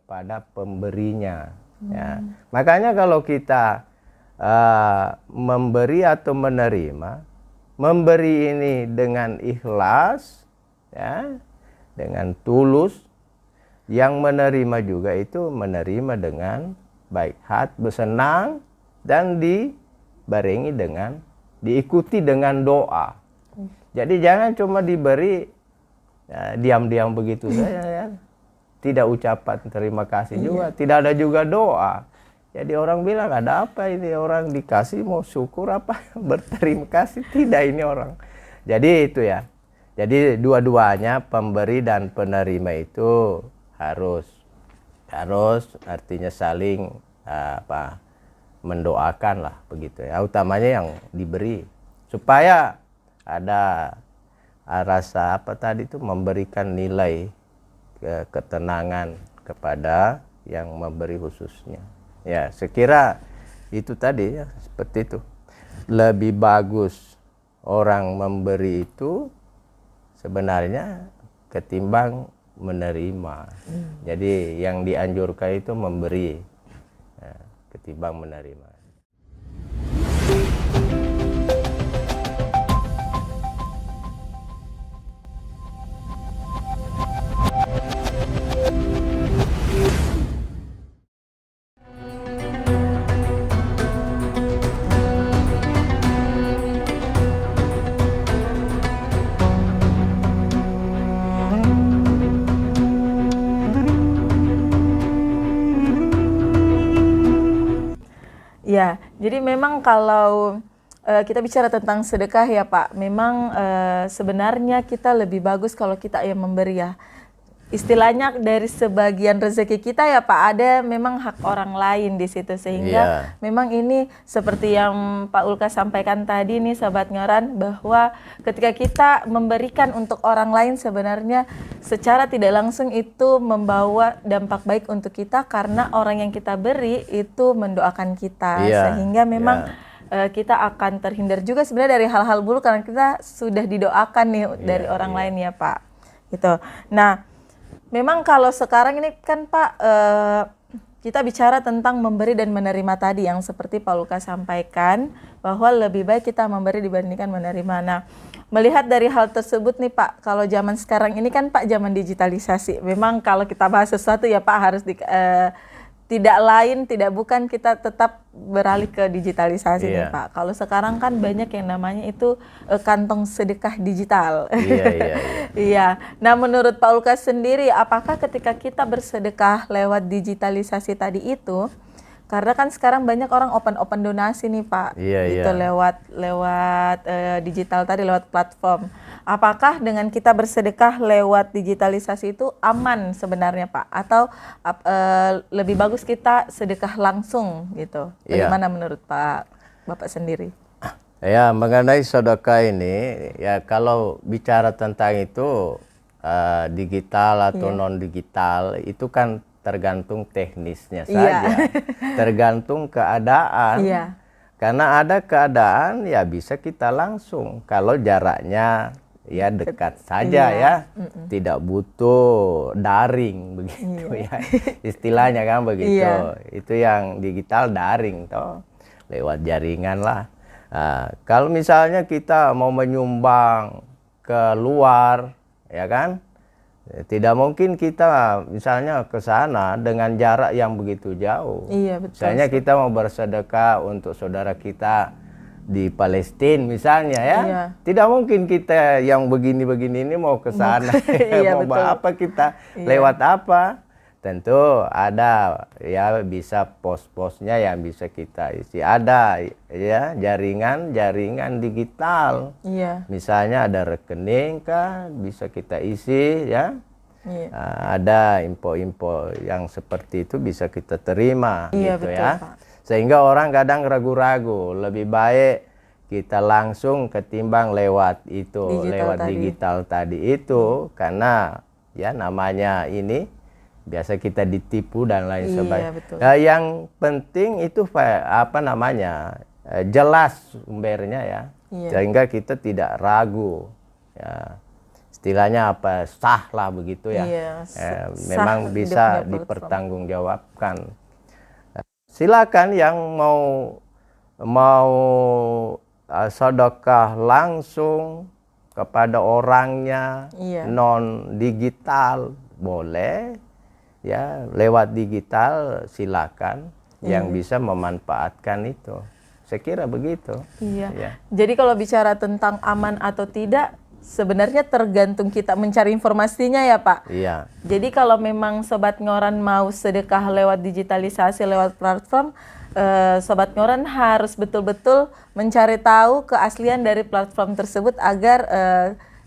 kepada pemberinya. Ya. Makanya kalau kita memberi atau menerima, memberi ini dengan ikhlas, ya, dengan tulus, yang menerima juga itu menerima dengan baik hati, bersenang, dan dibarengi dengan, diikuti dengan doa. Jadi jangan cuma diberi ya, diam-diam begitu saja, ya. Tidak ucapan terima kasih juga, tidak ada juga doa. Jadi orang bilang, ada apa ini, orang dikasih mau syukur apa berterima kasih, tidak ini orang. Jadi itu ya. Jadi dua-duanya, pemberi dan penerima itu harus artinya saling mendoakan lah begitu ya, utamanya yang diberi, supaya ada rasa tadi itu, memberikan nilai ketenangan kepada yang memberi khususnya. Ya, sekira itu tadi ya, seperti itu. Lebih bagus orang memberi itu sebenarnya ketimbang menerima. Jadi yang dianjurkan itu memberi ketimbang menerima. Ya, jadi memang kalau kita bicara tentang sedekah ya Pak, memang sebenarnya kita lebih bagus kalau kita yang memberi ya. Istilahnya dari sebagian rezeki kita ya Pak, ada memang hak orang lain di situ, sehingga memang ini seperti yang Pak Ulka sampaikan tadi nih Sahabat Ngaran, bahwa ketika kita memberikan untuk orang lain sebenarnya secara tidak langsung itu membawa dampak baik untuk kita, karena orang yang kita beri itu mendoakan kita, sehingga memang kita akan terhindar juga sebenarnya dari hal-hal buruk karena kita sudah didoakan nih dari orang lain ya Pak. Gitu. Nah, memang kalau sekarang ini kan Pak, kita bicara tentang memberi dan menerima tadi, yang seperti Pak Luka sampaikan bahwa lebih baik kita memberi dibandingkan menerima. Nah, melihat dari hal tersebut nih Pak, kalau zaman sekarang ini kan Pak zaman digitalisasi. Memang kalau kita bahas sesuatu ya Pak harus tidak lain, tidak bukan, kita tetap beralih ke digitalisasi nih Pak. Kalau sekarang kan banyak yang namanya itu kantong sedekah digital. Iya. Nah, menurut Pak Ulkas sendiri, apakah ketika kita bersedekah lewat digitalisasi tadi itu, karena kan sekarang banyak orang open donasi nih Pak, itu lewat digital tadi, lewat platform. Apakah dengan kita bersedekah lewat digitalisasi itu aman sebenarnya Pak? Atau lebih bagus kita sedekah langsung gitu? Bagaimana menurut Bapak sendiri? Ya, mengenai sedekah ini, ya kalau bicara tentang itu digital atau non digital, itu kan tergantung teknisnya saja, tergantung keadaan. Karena ada keadaan ya bisa kita langsung, kalau jaraknya ya dekat saja ya, tidak butuh daring begitu ya, istilahnya kan begitu. Itu yang digital daring toh, lewat jaringan lah. Kalau misalnya kita mau menyumbang ke luar, ya kan, tidak mungkin kita misalnya ke sana dengan jarak yang begitu jauh. Misalnya kita mau bersedekah untuk saudara kita di Palestina misalnya ya, tidak mungkin kita yang begini-begini ini mau ke sana. Mau apa kita, lewat apa? Tentu ada ya, bisa pos-posnya yang bisa kita isi, ada ya jaringan digital. Misalnya ada rekening kah, bisa kita isi ya. Ada info-info yang seperti itu bisa kita terima gitu ya. Pak. Sehingga orang kadang ragu-ragu, lebih baik kita langsung ketimbang lewat itu, digital tadi itu, karena ya namanya ini biasa kita ditipu dan lain sebagainya. Nah, yang penting itu jelas sumbernya ya, sehingga kita tidak ragu ya. istilahnya apa, sah lah begitu ya. Iya, Memang sah bisa hidupnya platform. dipertanggungjawabkan. Silakan yang mau sedekah langsung kepada orangnya, Iya. non digital boleh ya, lewat digital silakan yang bisa memanfaatkan itu. Saya kira begitu. Iya. Ya. Jadi kalau bicara tentang aman atau tidak, sebenarnya tergantung kita mencari informasinya ya Pak. Iya. Jadi kalau memang Sobat Ngoran mau sedekah lewat digitalisasi, lewat platform, Sobat Ngoran harus betul-betul mencari tahu keaslian dari platform tersebut agar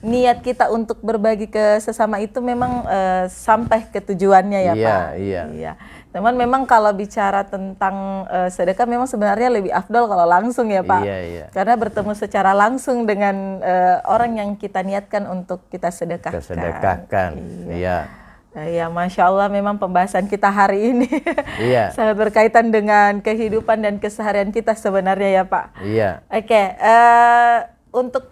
niat kita untuk berbagi ke sesama itu memang sampai ke tujuannya ya Pak. Iya. Teman memang kalau bicara tentang sedekah memang sebenarnya lebih afdol kalau langsung ya Pak. Iya. Karena bertemu secara langsung dengan orang yang kita niatkan untuk kita sedekahkan. Kesedekahkan. Iya. Ya, Masya Allah memang pembahasan kita hari ini Iya. sangat berkaitan dengan kehidupan dan keseharian kita sebenarnya ya Pak. Iya. Oke, untuk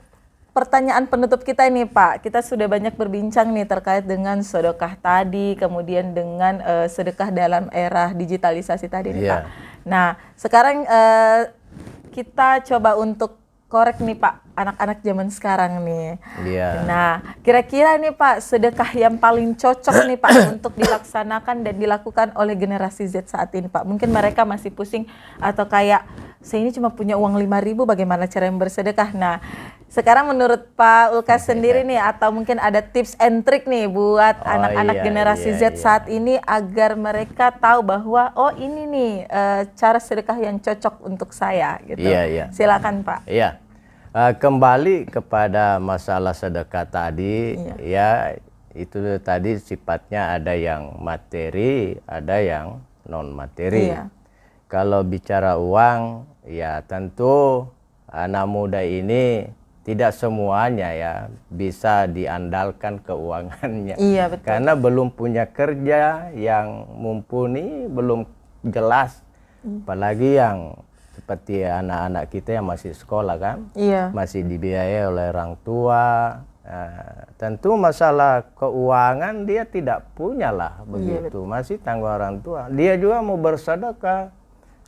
pertanyaan penutup kita ini Pak, kita sudah banyak berbincang nih terkait dengan sedekah tadi, kemudian dengan sedekah dalam era digitalisasi tadi nih Iya. Pak. Nah, sekarang kita coba untuk korek nih Pak, anak-anak zaman sekarang nih. Iya. Nah, kira-kira nih Pak, sedekah yang paling cocok nih Pak untuk dilaksanakan dan dilakukan oleh generasi Z saat ini Pak. Mungkin mereka masih pusing atau kayak, saya ini cuma punya uang 5.000, bagaimana cara yang bersedekah? Nah, sekarang menurut Pak Ulkas sendiri nih, atau mungkin ada tips and trick nih buat anak-anak generasi Z saat ini agar mereka tahu bahwa, oh ini nih cara sedekah yang cocok untuk saya gitu. Iya. Silakan Pak. Iya. Kembali kepada masalah sedekah tadi, ya itu tadi sifatnya ada yang materi, ada yang non materi. Iya. Kalau bicara uang, ya tentu anak muda ini tidak semuanya ya bisa diandalkan keuangannya. Iya, betul. Karena belum punya kerja yang mumpuni, belum jelas. Apalagi yang seperti anak-anak kita yang masih sekolah kan, masih dibiayai oleh orang tua. Tentu masalah keuangan dia tidak punya lah begitu, masih tanggung orang tua. Dia juga mau bersedekah,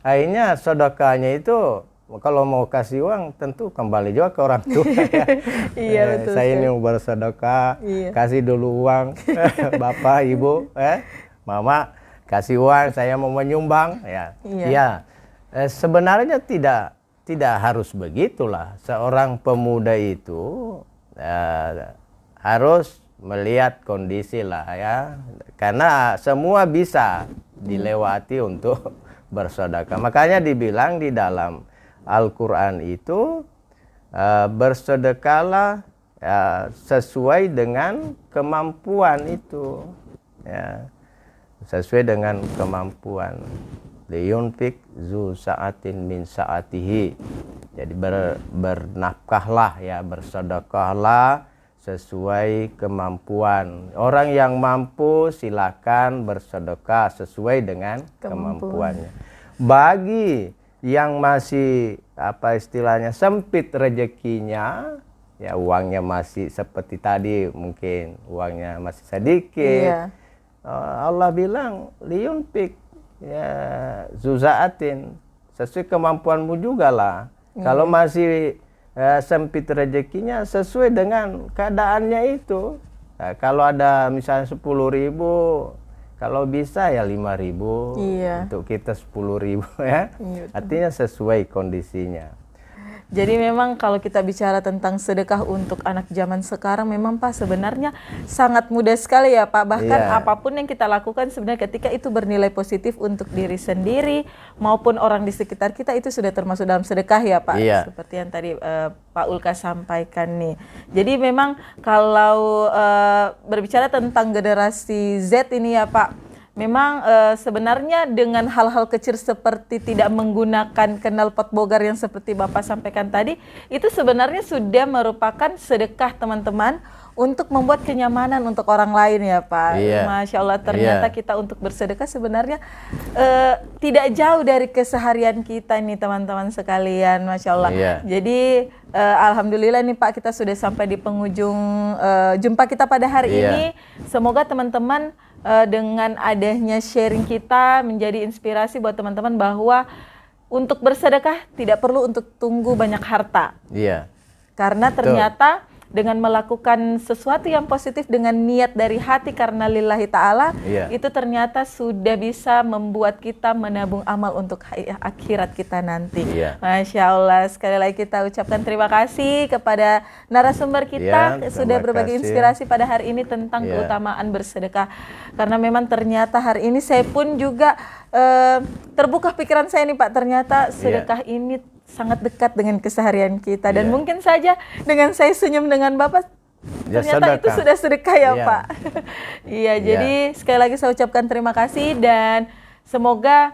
akhirnya sedekahnya itu kalau mau kasih uang tentu kembali juga ke orang tua ya. Iya, betul. Saya ini mau bersedekah, kasih dulu uang, bapak, ibu, mama kasih uang, saya mau menyumbang ya. Sebenarnya tidak harus begitulah. Seorang pemuda itu harus melihat kondisi lah ya, karena semua bisa dilewati untuk bersedekah. Makanya dibilang di dalam Al-Quran itu bersedekahlah sesuai dengan kemampuan itu ya, sesuai dengan kemampuan. Liyunfik zu sa'atin min sa'atihi. Jadi bernafkahlah ya, bersedekahlah sesuai kemampuan. Orang yang mampu silakan bersedekah sesuai dengan kemampuannya. Bagi yang masih apa istilahnya sempit rezekinya, ya uangnya masih seperti tadi, mungkin uangnya masih sedikit. Allah bilang liyunfik ya zuzaatin, sesuai kemampuanmu juga lah. Kalau masih sempit rezekinya, sesuai dengan keadaannya itu. Nah, kalau ada misalnya 10.000, kalau bisa ya 5.000, untuk kita 10.000 ya. Artinya sesuai kondisinya. Jadi memang kalau kita bicara tentang sedekah untuk anak zaman sekarang, memang Pak sebenarnya sangat mudah sekali ya Pak. Bahkan apapun yang kita lakukan sebenarnya ketika itu bernilai positif untuk diri sendiri maupun orang di sekitar kita, itu sudah termasuk dalam sedekah ya Pak. Seperti yang tadi Pak Ulkas sampaikan nih. Jadi memang kalau berbicara tentang generasi Z ini ya Pak, memang sebenarnya dengan hal-hal kecil seperti tidak menggunakan knalpot bogar yang seperti Bapak sampaikan tadi, itu sebenarnya sudah merupakan sedekah teman-teman untuk membuat kenyamanan untuk orang lain ya Pak. Iya. Masya Allah, ternyata Iya. kita untuk bersedekah sebenarnya tidak jauh dari keseharian kita nih teman-teman sekalian, Masya Allah. Iya. Jadi alhamdulillah nih Pak, kita sudah sampai di penghujung jumpa kita pada hari Iya. ini. Semoga teman-teman dengan adanya sharing kita menjadi inspirasi buat teman-teman bahwa untuk bersedekah tidak perlu untuk tunggu banyak harta. Iya. Karena ternyata dengan melakukan sesuatu yang positif dengan niat dari hati karena lillahi ta'ala, Iya. itu ternyata sudah bisa membuat kita menabung amal untuk akhirat kita nanti. Iya. Masya Allah, sekali lagi kita ucapkan terima kasih kepada narasumber kita Iya, sudah terima berbagi kasih. inspirasi pada hari ini tentang Iya. keutamaan bersedekah. Karena memang ternyata hari ini saya pun juga terbuka pikiran saya nih Pak, ternyata sedekah ini sangat dekat dengan keseharian kita dan Iya. mungkin saja dengan saya senyum dengan Bapak Ya, ternyata itu sedekah. sudah sedekah ya Iya. Pak. Iya, Iya. jadi sekali lagi saya ucapkan terima kasih dan semoga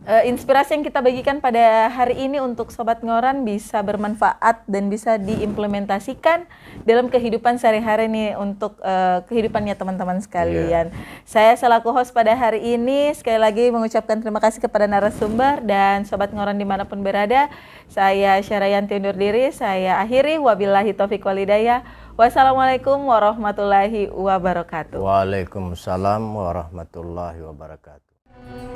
inspirasi yang kita bagikan pada hari ini untuk Sobat Ngoran bisa bermanfaat dan bisa diimplementasikan dalam kehidupan sehari-hari nih untuk kehidupannya teman-teman sekalian. Saya selaku host pada hari ini sekali lagi mengucapkan terima kasih kepada narasumber dan Sobat Ngoran dimanapun berada. Saya Syarayanti undur diri, saya akhiri. Wabillahi taufiq walhidayah. Wassalamualaikum warahmatullahi wabarakatuh. Waalaikumsalam warahmatullahi wabarakatuh.